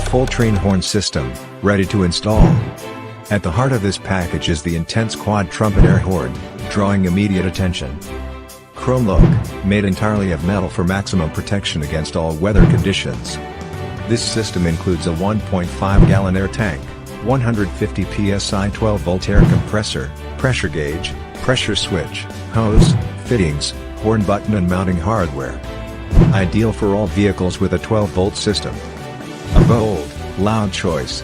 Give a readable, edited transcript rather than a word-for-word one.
full train horn system, ready to install. At the heart of this package is the intense quad trumpet air horn, drawing immediate attention. Chrome look, made entirely of metal for maximum protection against all weather conditions. This system includes a 1.5-gallon air tank, 150 PSI 12-volt air compressor, pressure gauge, pressure switch, hose, fittings, horn button and mounting hardware. Ideal for all vehicles with a 12-volt system. A bold, loud choice,